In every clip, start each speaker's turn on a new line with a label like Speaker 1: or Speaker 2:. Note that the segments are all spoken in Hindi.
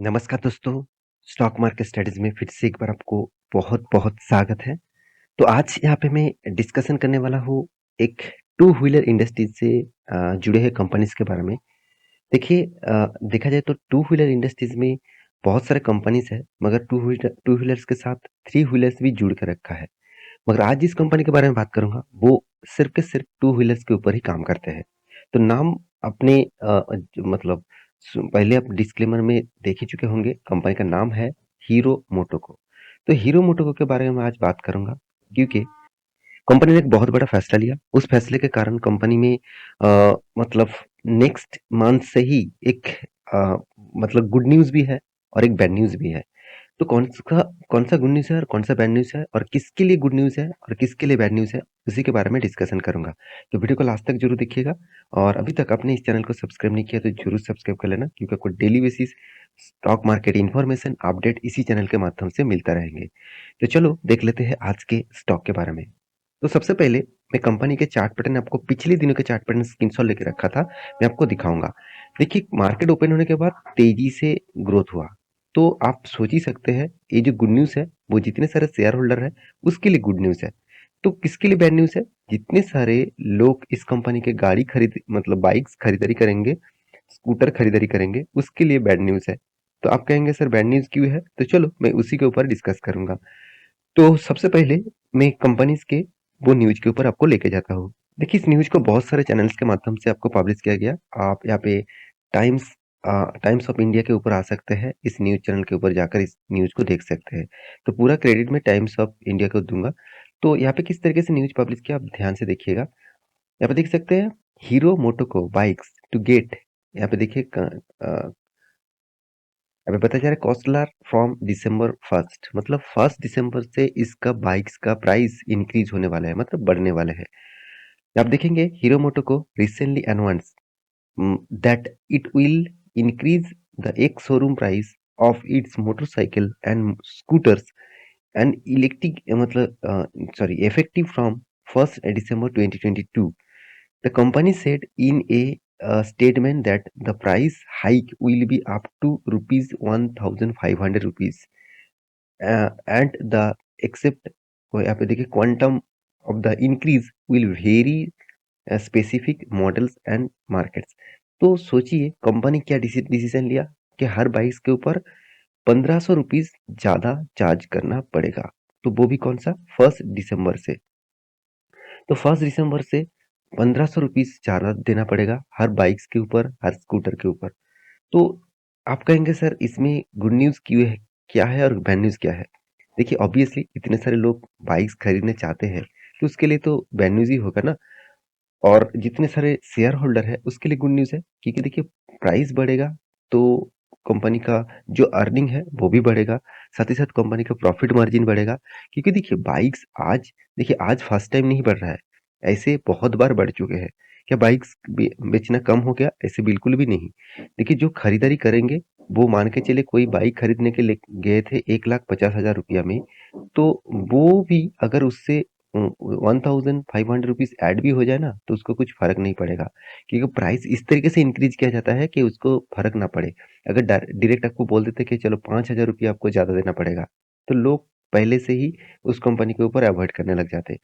Speaker 1: नमस्कार दोस्तों, स्टॉक मार्केट स्टडीज में फिर से एक बार आपको बहुत-बहुत स्वागत है। तो आज यहाँ पे मैं डिस्कशन करने वाला हूँ एक टू व्हीलर इंडस्ट्री से जुड़े हुए कंपनीज़ के बारे में। देखिए देखा जाए तो टू व्हीलर इंडस्ट्रीज़ में बहुत सारे कंपनीज़ हैं, मगर टू व्हीलर्स के साथ थ्री व्हीलर्स भी जुड़ के रखा है। मगर आज जिस कंपनी के बारे में बात करूँगा, वो सिर्फ़ के सिर्फ़ टू व्हीलर्स के ऊपर ही काम करते हैं। तो नाम अपने मतलब पहले आप डिस्क्लेमर में देख ही चुके होंगे, कंपनी का नाम है हीरो मोटोको। तो हीरो मोटोको के बारे में मैं आज बात करूँगा, क्योंकि कंपनी ने एक बहुत बड़ा फैसला लिया। उस फैसले के कारण कंपनी में मतलब नेक्स्ट मंथ से ही एक अ, मतलब गुड न्यूज़ भी है और एक बैड न्यूज़ भी है। तो कौन-सा गुड न्यूज़ है और कौन-सा बैड न्यूज़ है और किसके लिए गुड न्यूज़ है और किसके लिए बैड न्यूज़ है, उसी के बारे में डिस्कशन करूँगा। तो वीडियो को लास्ट तक ज़रूर देखिएगा और अभी तक आपने इस चैनल को सब्सक्राइब नहीं किया तो ज़रूर सब्सक्राइब कर लेना, क्योंकि आपको daily basis stock market information update इसी चैनल के माध्यम से मिलता रहेंगे। तो चलो देख लेते हैं आज के स्टॉक के बारे में। तो सबसे पहले मैं कंपनी के चार्ट पैटर्न आपको पिछले दिनों के चार्ट पैटर्न स्क्रीनशॉट लेके रखा था, मैं आपको दिखाऊँगा। देखिए मार्केट ओपन होने के बाद तेज़ी से ग्रोथ हुआ। तो आप सोच ही सकते हैं ये जो गुड न्यूज़ है, वो जितने सारे शेयर होल्डर हैं, उसके लिए गुड न्यूज़ है। तो किसके लिए बैड न्यूज़ है? जितने सारे लोग इस कंपनी के गाड़ी खरीद मतलब बाइक्स खरीदारी करेंगे, स्कूटर खरीदारी करेंगे, उसके लिए बैड न्यूज़ है। तो आप कहेंगे सर बैड न्यूज़ क्यों है? तो चलो मैं उसी के ऊपर डिस्कस करूँगा। तो सबसे पहले मैं कंपनीज़ के वो न्यूज़ के ऊपर आपको लेके जाता हूँ। देखिए इस न्यूज़ को बहुत सारे चैनल्स के माध्यम से आपको पब्लिश किया गया। आप यहाँ पे टाइम्स टाइम्स ऑफ इंडिया के ऊपर आ सकते हैं। इस न्यूज़ चैनल के ऊपर जाकर इस न्यूज़ को देख सकते हैं। तो पूरा क्रेडिट मैं टाइम्स ऑफ इंडिया को दूँगा। तो यहाँ पे किस तरीके से न्यूज़ पब्लिश किया आप ध्यान से देखिएगा। यहाँ पे देख सकते हैं Hero MotoCorp bikes to get यहाँ पे देखिए अभी बताया जा रहा है कॉस्टलर फ्रॉम दिसंबर 1st मतलब 1 दिसंबर से इसका बाइक्स का प्राइस इंक्रीज होने वाला है मतलब बढ़ने वाला है। आप देखेंगे Hero MotoCorp recently announce that it will increase the ex showroom price of its motorcycle and scooters and electric मतलब sorry effective from 1st December 2022. The company said in a statement that the price hike will be up to rupees 1,500 rupees and the except यहाँ पे देखिए quantum of the increase will vary specific models and markets। तो सोचिए कंपनी क्या डिसीजन लिया कि हर बाइक्स के ऊपर 1500 रुपीज ज्यादा चार्ज करना पड़ेगा। तो वो भी कौन सा 1 दिसंबर से। तो 1 दिसंबर से 1500 रुपीज ज़्यादा देना पड़ेगा हर बाइक्स के ऊपर, हर स्कूटर के ऊपर। तो आप कहेंगे सर इसमें गुड न्यूज़ क्यों है? क्या है और बैड न्यूज़ क्या है? देखिए ऑब्वियसली इतने सारे लोग बाइक्स खरीदने चाहते हैं, तो उसके लिए तो बैड न्यूज़ ही होगा ना। और जितने सारे शेयर होल्डर है उसके लिए गुड न्यूज़ है, क्योंकि देखिए प्राइस बढ़ेगा तो कंपनी का जो अर्निंग है वो भी बढ़ेगा, साथ ही साथ कंपनी का प्रॉफिट मार्जिन बढ़ेगा। क्योंकि देखिए बाइक्स आज देखिए आज फर्स्ट टाइम नहीं बढ़ रहा है, ऐसे बहुत बार बढ़ चुके हैं। क्या बाइक्स बेचना कम हो गया? ऐसे बिल्कुल भी नहीं। देखिए जो खरीदारी करेंगे वो मान के चले कोई बाइक खरीदने के लिए गए थे 1,50,000 रुपया में, तो वो भी अगर उससे 1500 रुपीज़ ऐड भी हो जाए ना, तो उसको कुछ फ़र्क नहीं पड़ेगा। क्योंकि प्राइस इस तरीके से इंक्रीज़ किया जाता है कि उसको फ़र्क ना पड़े। अगर डायरेक्ट आपको बोल देते कि चलो 5,000 रुपया आपको ज़्यादा देना पड़ेगा, तो लोग पहले से ही उस कंपनी के ऊपर अवॉइड करने लग जाते।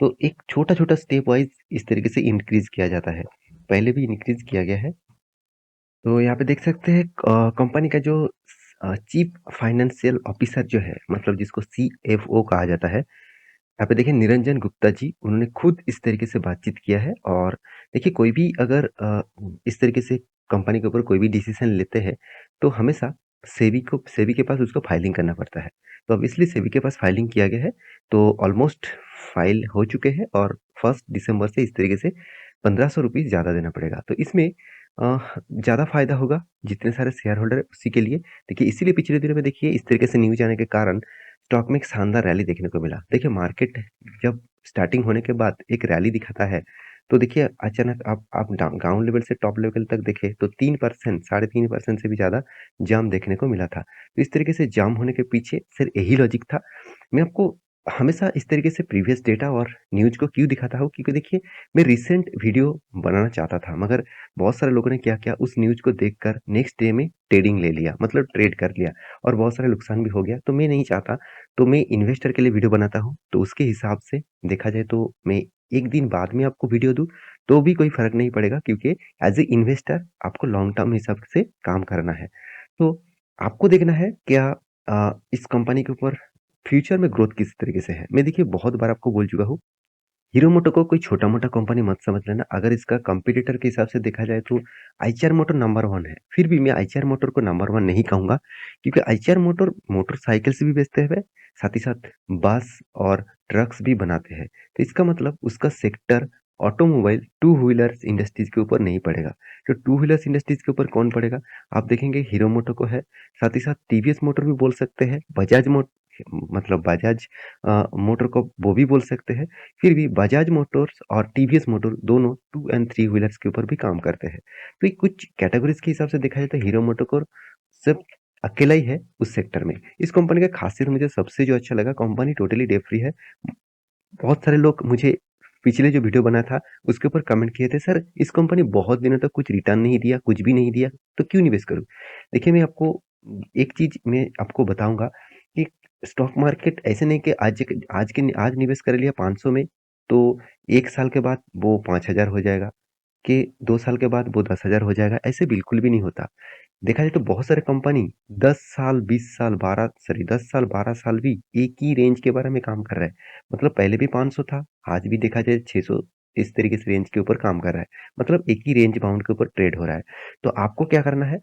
Speaker 1: तो एक छोटा-छोटा स्टेप वाइज़ इस तरीके से इंक्रीज़ किया जाता है। पहले भी इंक्रीज़ किया गया है। तो यहाँ पे देख सकते हैं कंपनी का जो चीफ फाइनेंशियल ऑफिसर जो है, मतलब जिसको सीएफओ कहा जाता है, यहाँ पे देखिए निरंजन गुप्ता जी, उन्होंने खुद इस तरीके से बातचीत किया है। और देखिए कोई भी अगर इस तरीके से कंपनी के ऊपर कोई भी डिसीजन लेते हैं, तो हमेशा सेबी के पास उसको फाइलिंग करना पड़ता है। तो अब इसलिए सेबी के पास फाइलिंग किया गया है, तो ऑलमोस्ट फाइल हो चुके हैं और 1 दिसंबर से इस तरीके से 1500 रुपीज़ ज़्यादा देना पड़ेगा। तो इसमें ज़्यादा फ़ायदा होगा जितने सारे शेयर होल्डर है उसी के लिए। देखिए इसीलिए पिछले दिनों में देखिए इस तरीके से न्यूज़ आने के कारण स्टॉक में एक शानदार रैली देखने को मिला। देखिए मार्केट जब स्टार्टिंग होने के बाद एक रैली दिखाता है, तो देखिए अचानक आप ग्राउंड लेवल से टॉप लेवल तक देखें तो 3% साढ़े 3% से भी ज़्यादा जंप देखने को मिला था। तो इस तरीके से जंप होने के पीछे सिर्फ यही लॉजिक था। मैं आपको हमेशा इस तरीके से प्रीवियस डेटा और न्यूज़ को क्यों दिखाता हूँ? क्योंकि देखिए, मैं रिसेंट वीडियो बनाना चाहता था, मगर बहुत सारे लोगों ने क्या किया, उस न्यूज़ को देखकर नेक्स्ट डे में ट्रेडिंग ले लिया, मतलब ट्रेड कर लिया और बहुत सारा नुकसान भी हो गया। तो मैं नहीं चाहता, तो मैं इन्वेस्टर के लिए वीडियो बनाता हूँ, तो उसके हिसाब से देखा जाए तो मैं 1 दिन बाद में आपको वीडियो दूँ, तो भी कोई फ़र्क नहीं पड़ेगा, क्योंकि एज़ ए इन्वेस्टर आपको लॉन्ग टर्म हिसाब से काम करना है। तो आपको देखना है क्या इस कंपनी के ऊपर फ्यूचर में ग्रोथ किस तरीके से है। मैं देखिए बहुत बार आपको बोल चुका हूँ, हीरो मोटो को कोई छोटा-मोटा कंपनी मत समझ लेना। अगर इसका कॉम्पिटिटर के हिसाब से देखा जाए तो आईचआर मोटर नंबर 1 है। फिर भी मैं आईचआर मोटर को नंबर 1 नहीं कहूँगा, क्योंकि आईचआर मोटर मोटरसाइकिल्स भी बेचते हैं, साथ ही साथ बस और ट्रक्स भी बनाते हैं। तो इसका मतलब उसका sector automobile, two wheelers industries के ऊपर नहीं पड़ेगा। तो टू व्हीलर्स इंडस्ट्रीज़ के ऊपर कौन पड़ेगा? आप देखेंगे हीरो मोटो को है, साथ ही साथ टीवीएस मोटर भी बोल सकते हैं, बजाज मोटर को वो भी बोल सकते हैं। फिर भी बजाज मोटर्स और टीवीएस मोटर दोनों 2 एंड 3 व्हीलर्स के ऊपर भी काम करते हैं। तो ये कुछ कैटेगरीज़ के हिसाब से देखा जाए तो हीरो मोटोकॉर्प सिर्फ अकेला ही है उस सेक्टर में। इस कंपनी का खासियत मुझे सबसे जो अच्छा लगा, कंपनी टोटली डेट फ्री है। बहुत सारे लोग मुझे पिछले जो वीडियो बनाया था उसके ऊपर कमेंट किए थे, सर इस कंपनी बहुत दिनों तक कुछ रिटर्न नहीं दिया, कुछ भी नहीं दिया, तो क्यों निवेश करूँ? देखिए, मैं आपको एक चीज़ मैं आपको बताऊँगा कि स्टॉक मार्केट ऐसे नहीं कि आज निवेश कर लिया 500 में, तो 1 साल के बाद वो 5000 हो जाएगा, कि 2 साल के बाद वो 10,000 हो जाएगा, ऐसे बिल्कुल भी नहीं होता। देखा जाए तो बहुत सारे कंपनी 10 साल, 20 साल, 10 साल, 12 साल भी एक ही रेंज के बारे में काम कर रहा है। मतलब पहले भी 500 था, आज भी देखा जाए 600, इस तरीके से रेंज के ऊपर काम कर रहा है। मतलब एक ही रेंज बाउंड के ऊपर ट्रेड हो रहा है। तो आपको क्या करना है,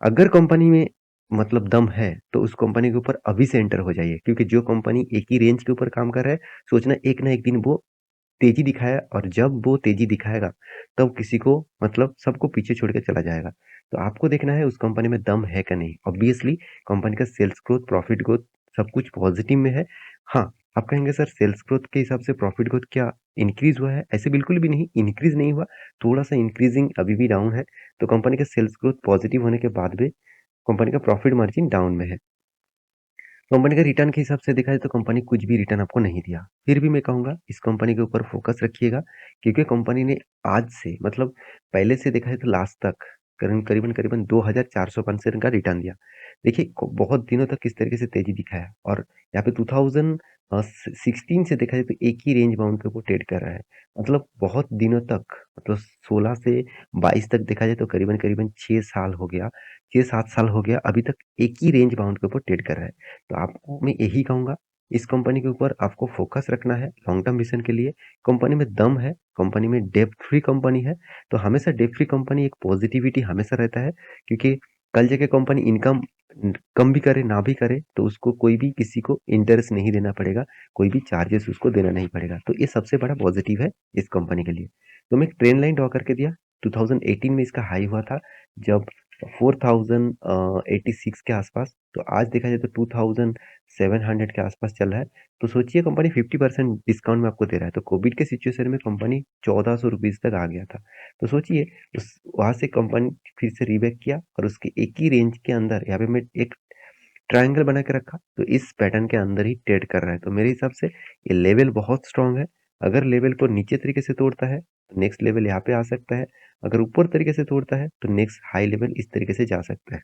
Speaker 1: अगर कंपनी में मतलब दम है, तो उस कंपनी के ऊपर अभी से एंटर हो जाइए, क्योंकि जो कंपनी एक ही रेंज के ऊपर काम कर रहा है, सोचना एक ना एक दिन वो तेजी दिखाया, और जब वो तेजी दिखाएगा तब किसी को मतलब सबको पीछे छोड़ के चला जाएगा। तो आपको देखना है उस कंपनी में दम है क्या नहीं। ऑब्वियसली कंपनी का सेल्स ग्रोथ, प्रॉफिट ग्रोथ सब कुछ पॉजिटिव में है। हाँ, आप कहेंगे सर सेल्स ग्रोथ के हिसाब से प्रॉफिट ग्रोथ क्या इंक्रीज हुआ है? ऐसे बिल्कुल भी नहीं, इंक्रीज नहीं हुआ, थोड़ा सा इंक्रीजिंग अभी भी डाउन है। तो कंपनी का सेल्स ग्रोथ पॉजिटिव होने के बाद भी कंपनी का प्रॉफिट मार्जिन डाउन में है। कंपनी का रिटर्न के हिसाब से देखा जाए तो कंपनी कुछ भी रिटर्न आपको नहीं दिया। फिर भी मैं कहूँगा इस कंपनी के ऊपर फोकस रखिएगा, क्योंकि कंपनी ने आज से मतलब पहले से देखा जाए तो लास्ट तक करीबन 2400% का रिटर्न दिया। देखिए बहुत दिनों तक किस तरीके से तेजी दिखाया, और यहाँ पे 2016 से देखा जाए तो एक ही रेंज बाउंड के ऊपर ट्रेड कर रहा है। मतलब बहुत दिनों तक, मतलब 16 से 22 तक देखा जाए तो करीबन करीबन 6 साल हो गया, 6-7 साल हो गया, अभी तक एक ही रेंज बाउंड के ऊपर ट्रेड कर रहा है। तो आपको मैं यही कहूँगा, इस कंपनी के ऊपर आपको फोकस रखना है लॉन्ग टर्म विजन के लिए। कंपनी में दम है, कंपनी में डेब्ट फ्री कंपनी है, तो हमेशा डेब्ट फ्री कंपनी एक पॉजिटिविटी हमेशा रहता है, क्योंकि कल जाके कंपनी इनकम कम भी करे ना भी करे तो उसको कोई भी किसी को इंटरेस्ट नहीं देना पड़ेगा, कोई भी चार्जेस उसको देना नहीं पड़ेगा। तो ये सबसे बड़ा पॉजिटिव है इस कंपनी के लिए। तो मैं एक ट्रेंड लाइन ड्रॉ करके दिया, 2018 में इसका हाई हुआ था जब 4086 के आसपास, तो आज देखा जाए तो 2700 के आसपास चल रहा है। तो सोचिए कंपनी 50% डिस्काउंट में आपको दे रहा है, तो कोविड के सिचुएशन में कंपनी 1400 रुपीज़ तक आ गया था। तो सोचिए उस वहाँ से कंपनी फिर से रीबैक किया, और उसके एक ही रेंज के अंदर यहाँ पे मैं एक ट्रायंगल बना के रखा, तो इस पैटर्न के अंदर ही ट्रेड कर रहा है। तो मेरे हिसाब से ये लेवल बहुत स्ट्रांग है। अगर लेवल को नीचे तरीके से तोड़ता है तो नेक्स्ट लेवल यहाँ पे आ सकता है, अगर ऊपर तरीके से तोड़ता है तो नेक्स्ट हाई लेवल इस तरीके से जा सकता है।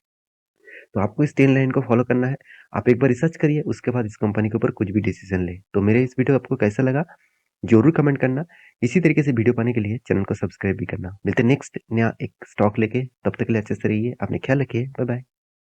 Speaker 1: तो आपको इस ट्रेंड लाइन को फॉलो करना है। आप एक बार रिसर्च करिए, उसके बाद इस कंपनी के ऊपर कुछ भी डिसीजन लें। तो मेरे इस वीडियो आपको कैसा लगा जरूर कमेंट करना। इसी तरीके से वीडियो पाने के लिए चैनल को सब्सक्राइब भी करना। मिलते हैं नेक्स्ट नया एक स्टॉक लेके, तब तक के लिए अच्छे से रहिए, अपने ख्याल रखिए, बाय बाय।